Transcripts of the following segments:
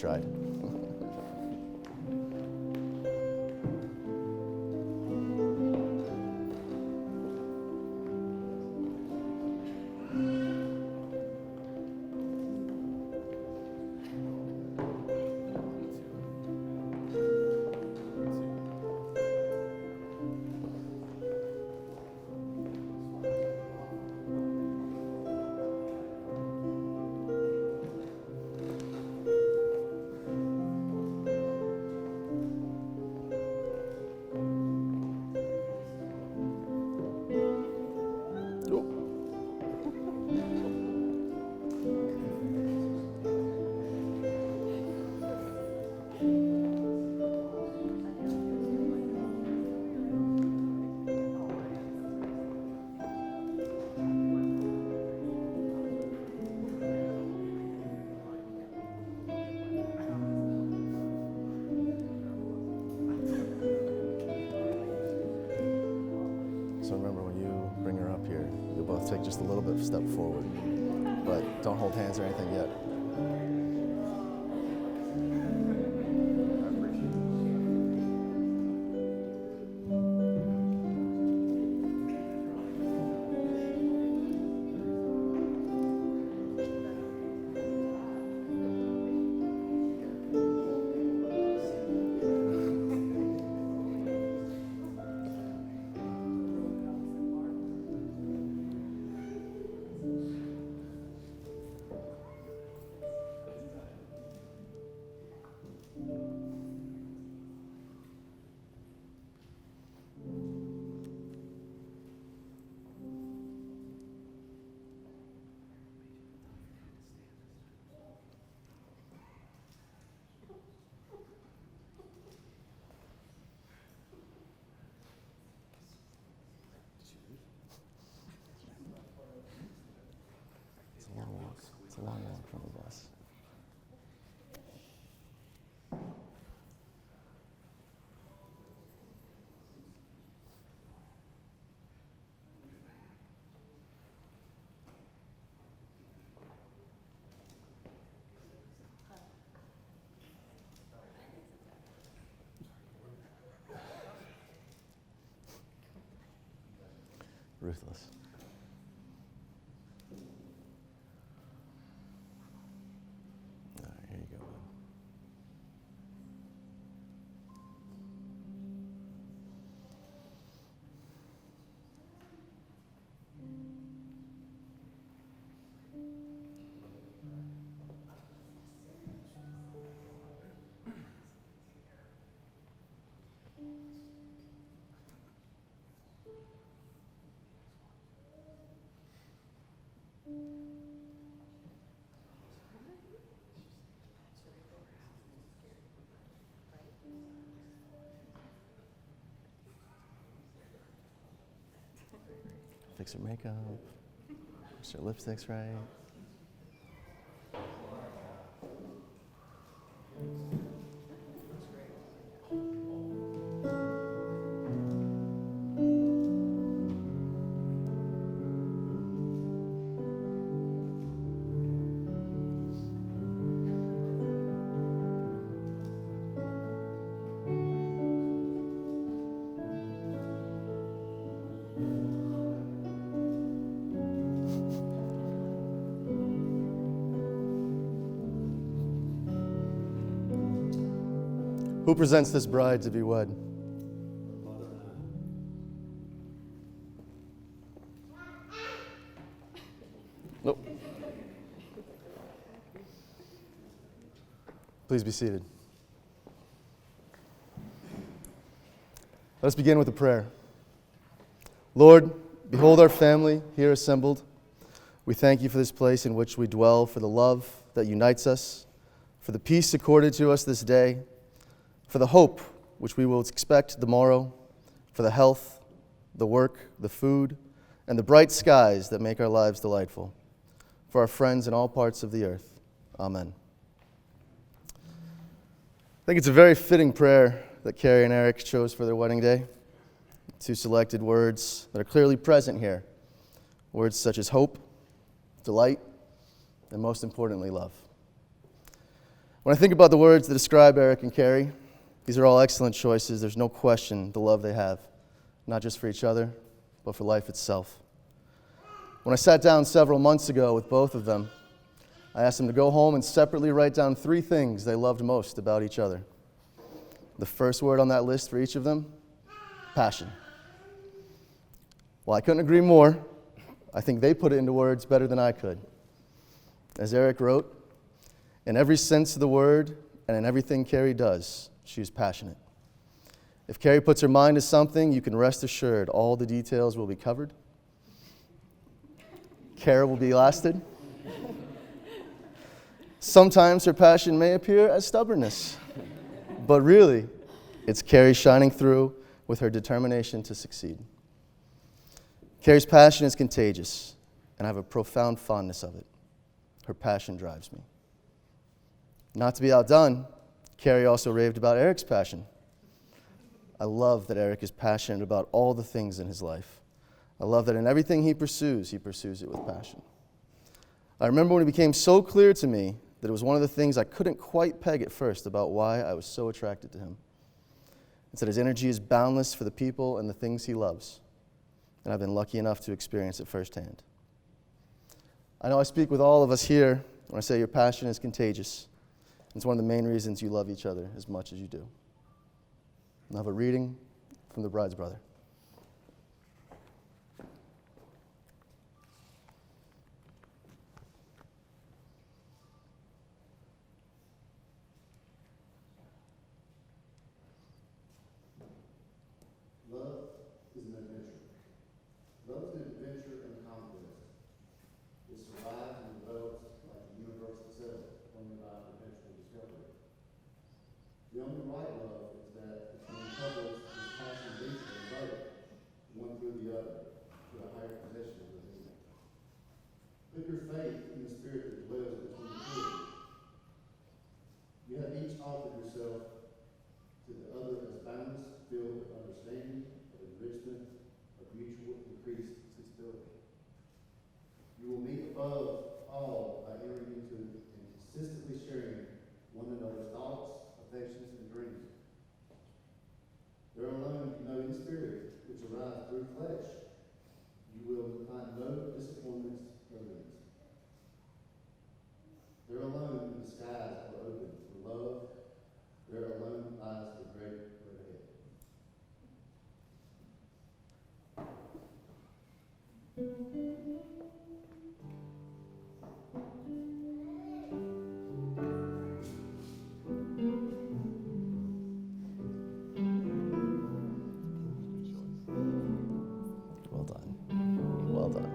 tried. So remember, when you bring her up here, you'll both take just a little bit of a step forward, but don't hold hands or anything yet. It's a long walk from the bus. Ruthless. All right, here you go, bud. Fix her makeup. Make sure her lipstick's right. Who presents this bride to be wed? Nope. Please be seated. Let us begin with a prayer. Lord, behold our family here assembled. We thank you for this place in which we dwell, for the love that unites us, for the peace accorded to us this day, for the hope which we will expect tomorrow, for the health, the work, the food, and the bright skies that make our lives delightful, for our friends in all parts of the earth. Amen. I think it's a very fitting prayer that Kari and Eric chose for their wedding day. Two selected words that are clearly present here. Words such as hope, delight, and most importantly, love. When I think about the words that describe Eric and Kari, these are all excellent choices. There's no question the love they have, not just for each other, but for life itself. When I sat down several months ago with both of them, I asked them to go home and separately write down 3 things they loved most about each other. The first word on that list for each of them, passion. Well, I couldn't agree more. I think they put it into words better than I could. As Eric wrote, in every sense of the word and in everything Kari does, she is passionate. If Kari puts her mind to something, you can rest assured all the details will be covered. Care will be lasted. Sometimes her passion may appear as stubbornness, but really, it's Kari shining through with her determination to succeed. Kari's passion is contagious, and I have a profound fondness of it. Her passion drives me. Not to be outdone, Kari also raved about Eric's passion. I love that Eric is passionate about all the things in his life. I love that in everything he pursues it with passion. I remember when it became so clear to me that it was one of the things I couldn't quite peg at first about why I was so attracted to him. It's that his energy is boundless for the people and the things he loves, and I've been lucky enough to experience it firsthand. I know I speak with all of us here when I say your passion is contagious. It's one of the main reasons you love each other as much as you do. I'll have a reading from the bride's brother. Love is an adventure. Love is an adventure and conquest. It survives and develops like the universe itself, only by perpetual discovery. The only right love is that between couples whose passion leads them both, one through the other, to a higher possession of the being. Put your faith in the spirit that dwells between the two. You have each offered yourself to the other as boundless field of understanding, of enrichment, of mutual increased sensibility. You will meet above all by entering into and consistently sharing one another's thoughts, affections, and dreams. There alone you know in spirit, which arise through flesh, you will find no disappointments or limits. There alone the skies are open for love. There alone lies the great road ahead. Well done. Well done.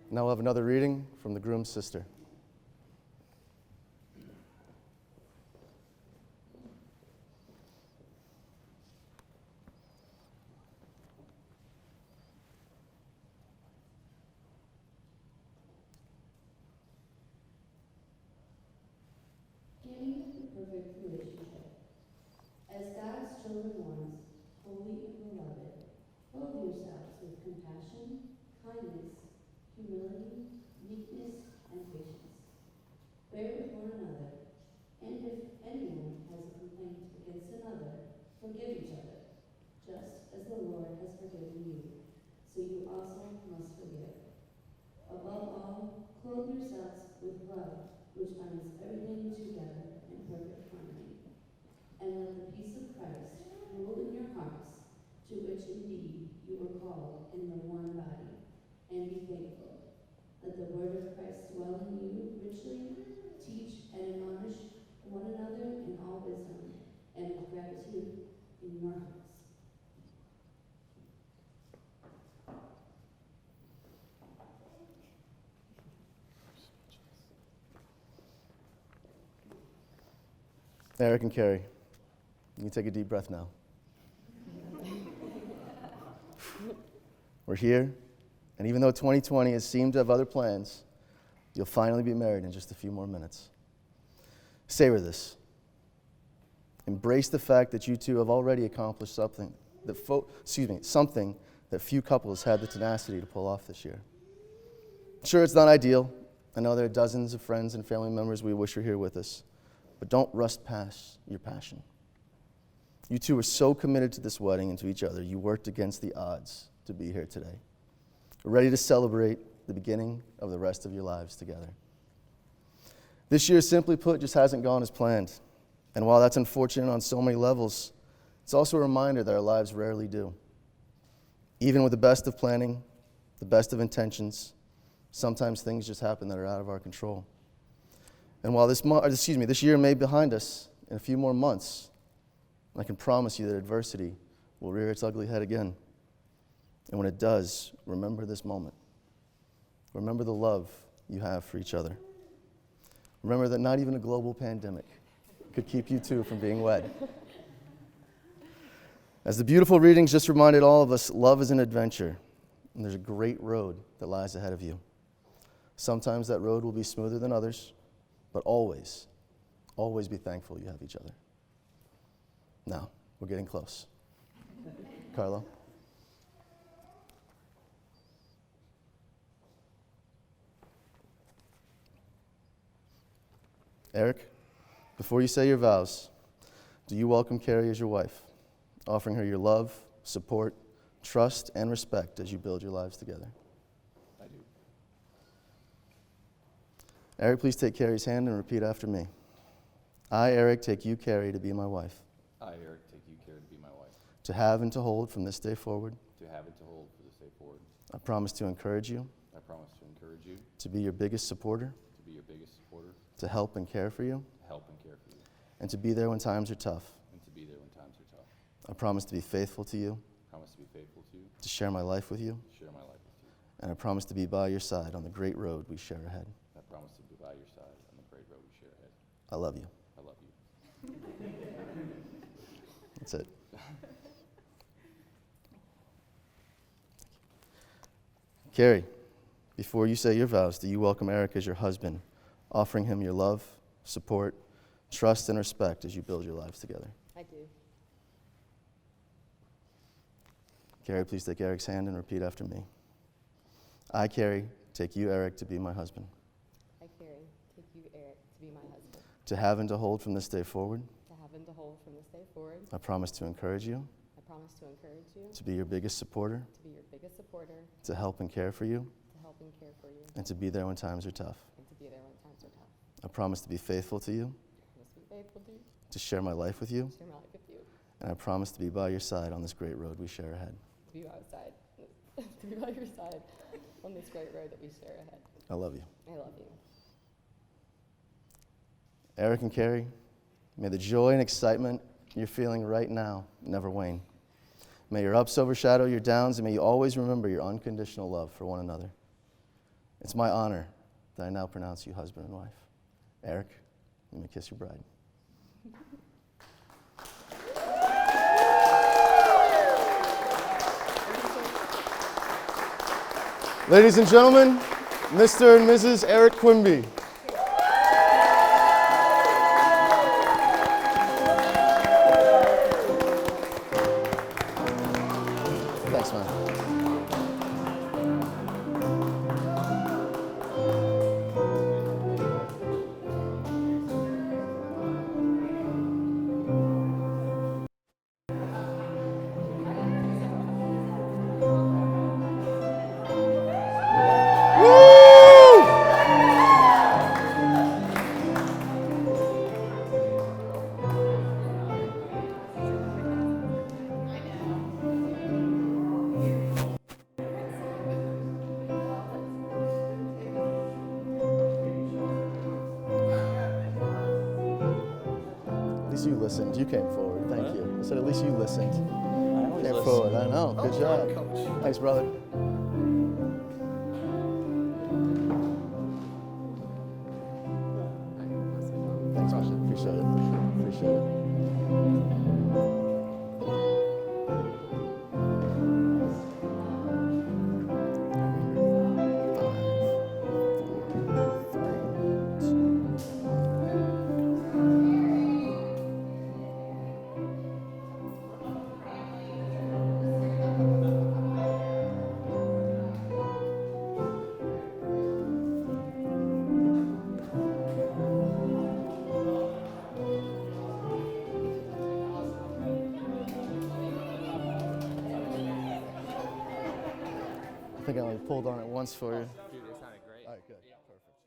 Now we'll have another reading from the groom's sister. Beginning the perfect relationship. As God's chosen ones, holy and beloved, clothe yourselves with compassion, kindness, humility, meekness, and patience. Bear with one another, and if anyone has a complaint against another, forgive each other, just as the Lord has forgiven you, so you also must forgive. Above all, clothe yourselves with love, which binds everything together in perfect harmony. And let the peace of Christ rule Eric and Kari, you can take a deep breath now. We're here, and even though 2020 has seemed to have other plans, you'll finally be married in just a few more minutes. Savor this. Embrace the fact that you two have already accomplished something that few couples had the tenacity to pull off this year. Sure, it's not ideal. I know there are dozens of friends and family members we wish were here with us, but don't rush past your passion. You two were so committed to this wedding and to each other, you worked against the odds to be here today. Ready to celebrate the beginning of the rest of your lives together. This year, simply put, just hasn't gone as planned. And while that's unfortunate on so many levels, it's also a reminder that our lives rarely do. Even with the best of planning, the best of intentions, sometimes things just happen that are out of our control. And while this year may be behind us in a few more months, I can promise you that adversity will rear its ugly head again. And when it does, remember this moment. Remember the love you have for each other. Remember that not even a global pandemic could keep you two from being wed. As the beautiful readings just reminded all of us, love is an adventure, and there's a great road that lies ahead of you. Sometimes that road will be smoother than others, but always, always be thankful you have each other. Now, we're getting close. Carlo? Eric, before you say your vows, do you welcome Kari as your wife, offering her your love, support, trust, and respect as you build your lives together? I do. Eric, please take Kari's hand and repeat after me. I, Eric, take you, Kari, to be my wife, I, Eric, take you, Kari, to be my wife, to have and to hold from this day forward. to have and to hold for this day forward. I promise to encourage you, I promise to encourage you, to be your biggest supporter, to be your biggest supporter, to help and care for you, to help and care for you, and to be there when times are tough. and to be there when times are tough. I promise to be faithful to you, I promise to be faithful to you, to share my life with you, to share my life with you. and I promise to be by your side on the great road we share ahead. I promise to be by your side on the great road we share ahead. I love you. I love you. That's it. Kari, before you say your vows, do you welcome Eric as your husband, offering him your love, support, trust, and respect as you build your lives together? I do. Kari, please take Eric's hand and repeat after me. I, Kari, take you, Eric, to be my husband, I, Kari, take you, Eric, to be my husband, to have and to hold from this day forward. to have and to hold from this day forward. I promise to encourage you, I promise to encourage you, to be your biggest supporter, to be your biggest supporter, to help and care for you, to help and care for you, and to be there when times are tough. and to be there when times are tough. I promise to be faithful to you, I promise to be faithful to you, to share my life with you, share my life with you, and I promise to be by your side on this great road we share ahead. to be by your side, to be by your side on this great road that we share ahead. I love you. I love you. Eric and Kari, may the joy and excitement you're feeling right now never wane. May your ups overshadow your downs, and may you always remember your unconditional love for one another. It's my honor that I now pronounce you husband and wife. Eric, you may kiss your bride. Ladies and gentlemen, Mr. and Mrs. Eric Quimby. Thanks, man. At least you listened. You came forward. Thank you. I said, at least you listened. Came forward. I know. Good job. Thanks, brother. Thanks, man. Appreciate it. Appreciate it. Appreciate it. I think I only pulled on it once for you. Dude, it sounded great. All right, good. Perfect.